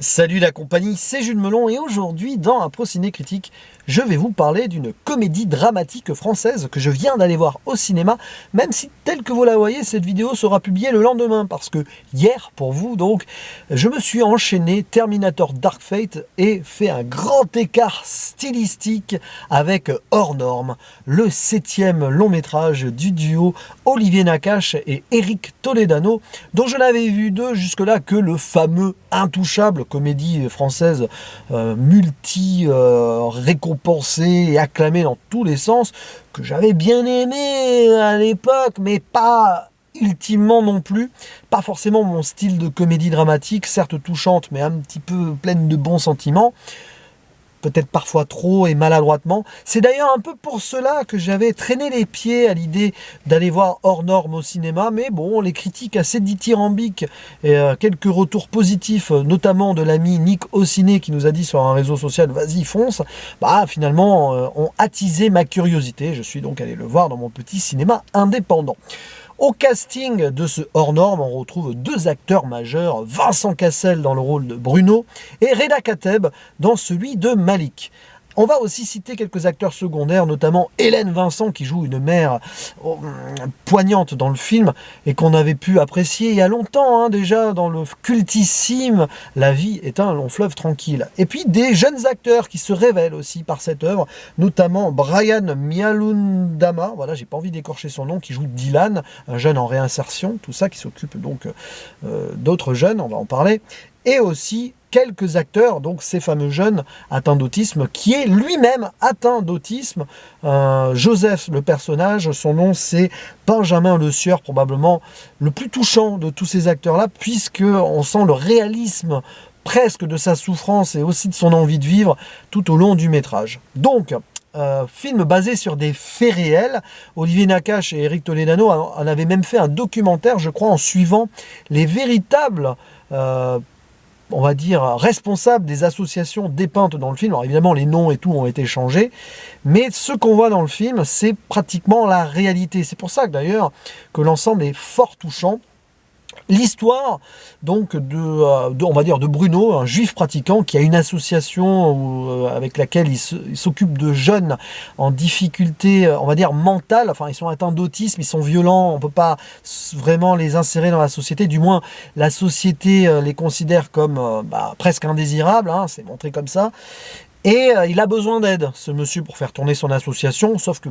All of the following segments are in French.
Salut la compagnie, c'est Jules Melon et aujourd'hui dans un Pro Ciné Critique, je vais vous parler d'une comédie dramatique française que je viens d'aller voir au cinéma, même si tel que vous la voyez, cette vidéo sera publiée le lendemain parce que hier, pour vous donc, je me suis enchaîné Terminator Dark Fate et fait un grand écart stylistique avec Hors Norme, le 7e long métrage du duo Olivier Nakache et Eric Toledano, dont je n'avais vu d'eux jusque-là que le fameux Intouchable, comédie française récompensée et acclamée dans tous les sens, que j'avais bien aimé à l'époque, mais pas ultimement non plus. Pas forcément mon style de comédie dramatique, certes touchante, mais un petit peu pleine de bons sentiments. Peut-être parfois trop et maladroitement. C'est d'ailleurs un peu pour cela que j'avais traîné les pieds à l'idée d'aller voir Hors Norme au cinéma, mais bon, les critiques assez dithyrambiques et quelques retours positifs, notamment de l'ami Nick Auciné qui nous a dit sur un réseau social « vas-y, fonce », bah finalement ont attisé ma curiosité. Je suis donc allé le voir dans mon petit cinéma indépendant. Au casting de ce Hors Norme, on retrouve deux acteurs majeurs, Vincent Cassel dans le rôle de Bruno et Reda Kateb dans celui de Malik. On va aussi citer quelques acteurs secondaires, notamment Hélène Vincent qui joue une mère poignante dans le film et qu'on avait pu apprécier il y a longtemps déjà dans le cultissime La vie est un long fleuve tranquille. Et puis des jeunes acteurs qui se révèlent aussi par cette œuvre, notamment Brian Mialundama, voilà, j'ai pas envie d'écorcher son nom, qui joue Dylan, un jeune en réinsertion, tout ça, qui s'occupe donc d'autres jeunes, on va en parler, et aussi quelques acteurs, donc ces fameux jeunes atteints d'autisme, qui est lui-même atteint d'autisme. Joseph, le personnage, son nom c'est Benjamin Le Sieur, probablement le plus touchant de tous ces acteurs-là, puisqu'on sent le réalisme presque de sa souffrance et aussi de son envie de vivre tout au long du métrage. Donc, film basé sur des faits réels. Olivier Nakache et Eric Toledano en avaient même fait un documentaire, je crois, en suivant les véritables on va dire, responsables des associations dépeintes dans le film. Alors évidemment, les noms et tout ont été changés, mais ce qu'on voit dans le film, c'est pratiquement la réalité. C'est pour ça que d'ailleurs, que l'ensemble est fort touchant. L'histoire donc on va dire de Bruno, un juif pratiquant qui a une association avec laquelle il s'occupe de jeunes en difficulté, on va dire mentale, enfin ils sont atteints d'autisme, ils sont violents, on ne peut pas vraiment les insérer dans la société, du moins la société les considère comme presque indésirables, c'est montré comme ça, et il a besoin d'aide, ce monsieur, pour faire tourner son association, sauf que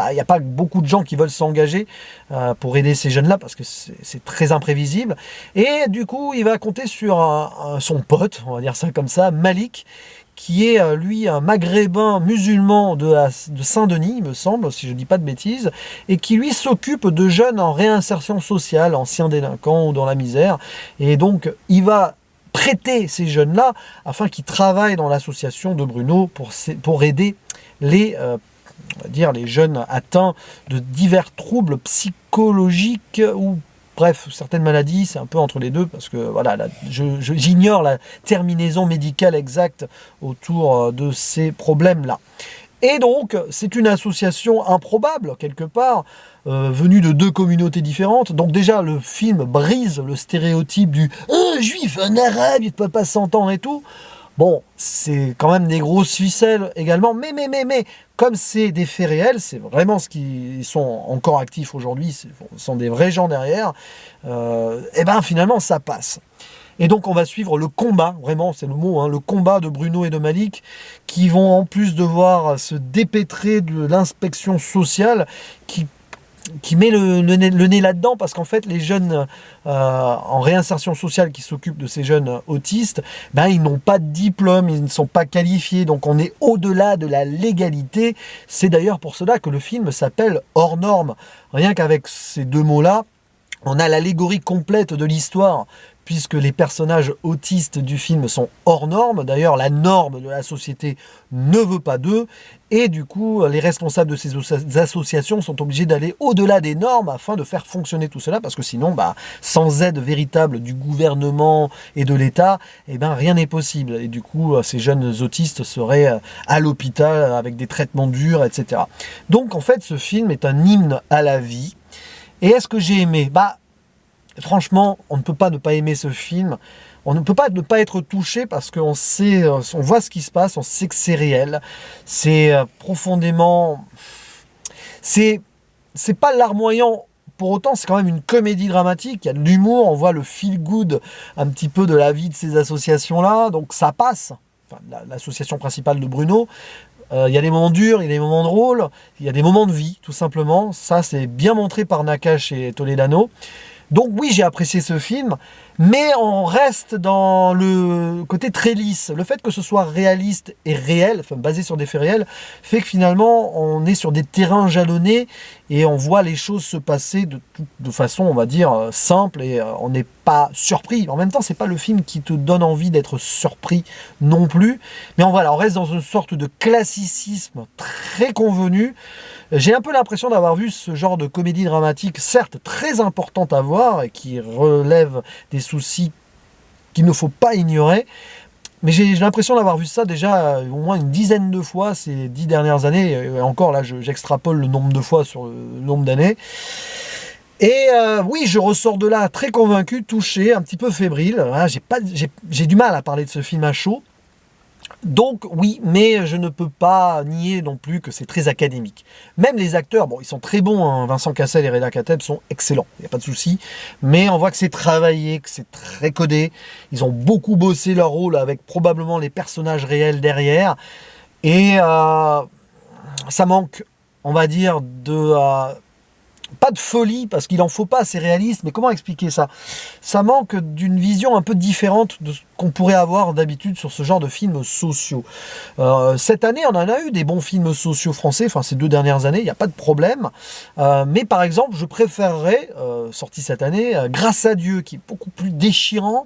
il n'y a pas beaucoup de gens qui veulent s'engager pour aider ces jeunes-là parce que c'est très imprévisible. Et du coup, il va compter sur son pote, on va dire ça comme ça, Malik, qui est lui un maghrébin musulman de Saint-Denis, il me semble, si je ne dis pas de bêtises, et qui lui s'occupe de jeunes en réinsertion sociale, anciens délinquants ou dans la misère. Et donc, il va prêter ces jeunes-là afin qu'ils travaillent dans l'association de Bruno pour aider on va dire les jeunes atteints de divers troubles psychologiques ou bref, certaines maladies, c'est un peu entre les deux parce que voilà, j'ignore la terminaison médicale exacte autour de ces problèmes-là. Et donc, c'est une association improbable, quelque part, venue de deux communautés différentes. Donc déjà, le film brise le stéréotype du « un juif, un arabe, il ne peut pas s'entendre et tout ». Bon, c'est quand même des grosses ficelles également, mais comme c'est des faits réels, c'est vraiment ce qui sont encore actifs aujourd'hui, ce sont des vrais gens derrière, et ben finalement ça passe. Et donc on va suivre le combat, vraiment c'est le mot, le combat de Bruno et de Malik, qui vont en plus devoir se dépêtrer de l'inspection sociale qui met le nez là-dedans, parce qu'en fait les jeunes en réinsertion sociale qui s'occupent de ces jeunes autistes, ils n'ont pas de diplôme, ils ne sont pas qualifiés, donc on est au-delà de la légalité. C'est d'ailleurs pour cela que le film s'appelle Hors Norme. Rien qu'avec ces deux mots-là, on a l'allégorie complète de l'histoire, puisque les personnages autistes du film sont hors normes. D'ailleurs, la norme de la société ne veut pas d'eux. Et du coup, les responsables de ces associations sont obligés d'aller au-delà des normes afin de faire fonctionner tout cela. Parce que sinon, sans aide véritable du gouvernement et de l'État, rien n'est possible. Et du coup, ces jeunes autistes seraient à l'hôpital avec des traitements durs, etc. Donc, en fait, ce film est un hymne à la vie. Et est-ce que j'ai aimé ? Franchement, on ne peut pas ne pas aimer ce film. On ne peut pas ne pas être touché parce qu'on sait, on voit ce qui se passe, on sait que c'est réel. C'est profondément... C'est pas larmoyant. Pour autant, c'est quand même une comédie dramatique, il y a de l'humour, on voit le feel-good un petit peu de la vie de ces associations-là, donc ça passe. Enfin, l'association principale de Bruno, il y a des moments durs, il y a des moments drôles, il y a des moments de vie, tout simplement. Ça, c'est bien montré par Nakache et Toledano. Donc oui, j'ai apprécié ce film, mais on reste dans le côté très lisse. Le fait que ce soit réaliste et réel, enfin basé sur des faits réels, fait que finalement on est sur des terrains jalonnés et on voit les choses se passer de façon, on va dire, simple et on n'est pas surpris. En même temps, c'est pas le film qui te donne envie d'être surpris non plus, mais on reste dans une sorte de classicisme très convenu. J'ai un peu l'impression d'avoir vu ce genre de comédie dramatique, certes très importante à voir et qui relève des soucis qu'il ne faut pas ignorer, mais j'ai l'impression d'avoir vu ça déjà au moins une dizaine de fois ces 10 dernières années, et encore là j'extrapole le nombre de fois sur le nombre d'années. Et oui, je ressors de là très convaincu, touché, un petit peu fébrile. Voilà, j'ai du mal à parler de ce film à chaud. Donc oui, mais je ne peux pas nier non plus que c'est très académique. Même les acteurs, bon, ils sont très bons, hein. Vincent Cassel et Reda Kateb sont excellents, il n'y a pas de souci. Mais on voit que c'est travaillé, que c'est très codé. Ils ont beaucoup bossé leur rôle avec probablement les personnages réels derrière. Et ça manque, on va dire, pas de folie, parce qu'il en faut pas, c'est réaliste, mais comment expliquer ça? Ça manque d'une vision un peu différente de ce qu'on pourrait avoir d'habitude sur ce genre de films sociaux. Cette année, on en a eu des bons films sociaux français, enfin ces 2 dernières années, il n'y a pas de problème. Mais par exemple, je préférerais, sorti cette année, Grâce à Dieu, qui est beaucoup plus déchirant,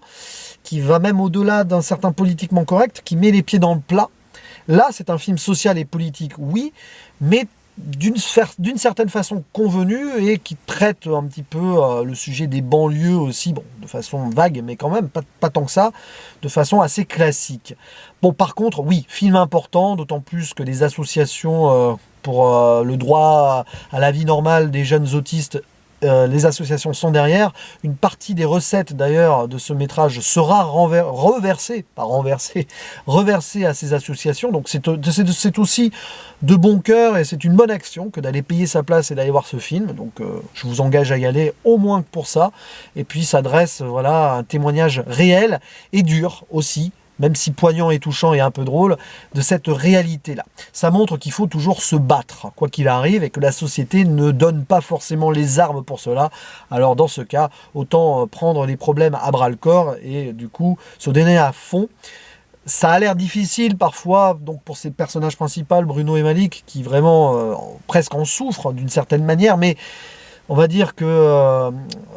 qui va même au-delà d'un certain politiquement correct, qui met les pieds dans le plat. Là, c'est un film social et politique, oui, mais d'une certaine façon convenue et qui traite un petit peu le sujet des banlieues aussi, bon, de façon vague, mais quand même pas tant que ça, de façon assez classique. Bon, par contre, oui, film important, d'autant plus que les associations pour le droit à la vie normale des jeunes autistes, les associations sont derrière. Une partie des recettes d'ailleurs de ce métrage sera reversée à ces associations. Donc c'est aussi de bon cœur et c'est une bonne action que d'aller payer sa place et d'aller voir ce film. Donc je vous engage à y aller au moins que pour ça. Et puis ça dresse voilà, un témoignage réel et dur aussi, même si poignant et touchant et un peu drôle, de cette réalité-là. Ça montre qu'il faut toujours se battre, quoi qu'il arrive, et que la société ne donne pas forcément les armes pour cela. Alors dans ce cas, autant prendre les problèmes à bras-le-corps et du coup se donner à fond. Ça a l'air difficile parfois, donc pour ces personnages principaux, Bruno et Malik, qui vraiment presque en souffrent d'une certaine manière, mais on va dire que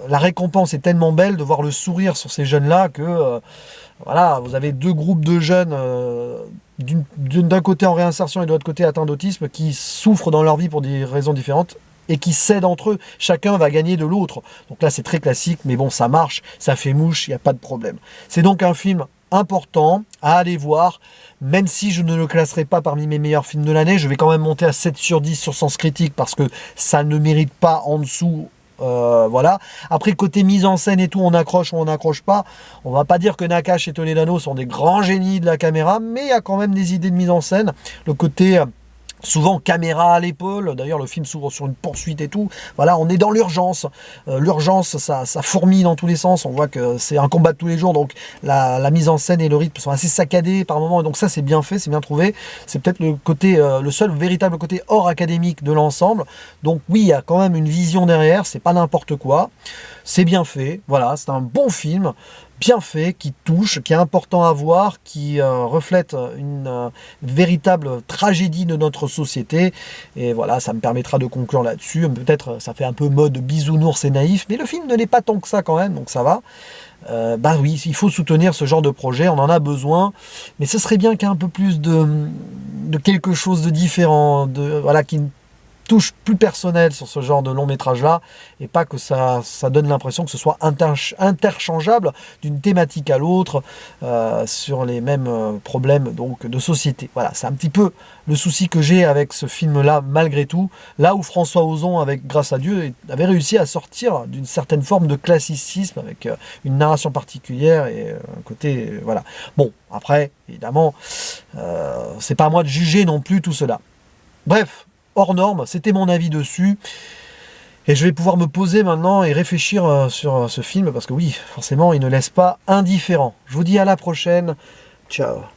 la récompense est tellement belle de voir le sourire sur ces jeunes-là que voilà, vous avez 2 groupes de jeunes, d'un côté en réinsertion et de l'autre côté atteints d'autisme, qui souffrent dans leur vie pour des raisons différentes et qui s'aident entre eux. Chacun va gagner de l'autre. Donc là, c'est très classique, mais bon, ça marche, ça fait mouche, il n'y a pas de problème. C'est donc un film important à aller voir, même si je ne le classerai pas parmi mes meilleurs films de l'année, je vais quand même monter à 7 sur 10 sur Sens Critique parce que ça ne mérite pas en dessous. Voilà. Après, côté mise en scène et tout, on accroche ou on n'accroche pas. On va pas dire que Nakache et Toledano sont des grands génies de la caméra, mais il y a quand même des idées de mise en scène. Le côté souvent caméra à l'épaule, d'ailleurs le film s'ouvre sur une poursuite et tout, voilà, on est dans l'urgence, l'urgence ça fourmille dans tous les sens, on voit que c'est un combat de tous les jours, donc la mise en scène et le rythme sont assez saccadés par moments, et donc ça c'est bien fait, c'est bien trouvé, c'est peut-être le côté, le seul véritable côté hors académique de l'ensemble, donc oui, il y a quand même une vision derrière, c'est pas n'importe quoi, c'est bien fait, voilà, c'est un bon film, bien fait, qui touche, qui est important à voir, qui reflète une véritable tragédie de notre société. Et voilà, ça me permettra de conclure là-dessus. Peut-être ça fait un peu mode bisounours et naïf, mais le film ne l'est pas tant que ça quand même, donc ça va. Bah oui, il faut soutenir ce genre de projet, on en a besoin, mais ce serait bien qu'il y ait un peu plus de quelque chose de différent, voilà, qui touche plus personnelle sur ce genre de long métrage là, et pas que ça donne l'impression que ce soit interchangeable d'une thématique à l'autre sur les mêmes problèmes donc de société. Voilà, c'est un petit peu le souci que j'ai avec ce film là, malgré tout, là où François Ozon, avec Grâce à Dieu, avait réussi à sortir d'une certaine forme de classicisme avec une narration particulière et un côté voilà. Bon, après évidemment c'est pas à moi de juger non plus tout cela. Bref, hors norme, c'était mon avis dessus. Et je vais pouvoir me poser maintenant et réfléchir sur ce film, parce que oui, forcément, il ne laisse pas indifférent. Je vous dis à la prochaine. Ciao.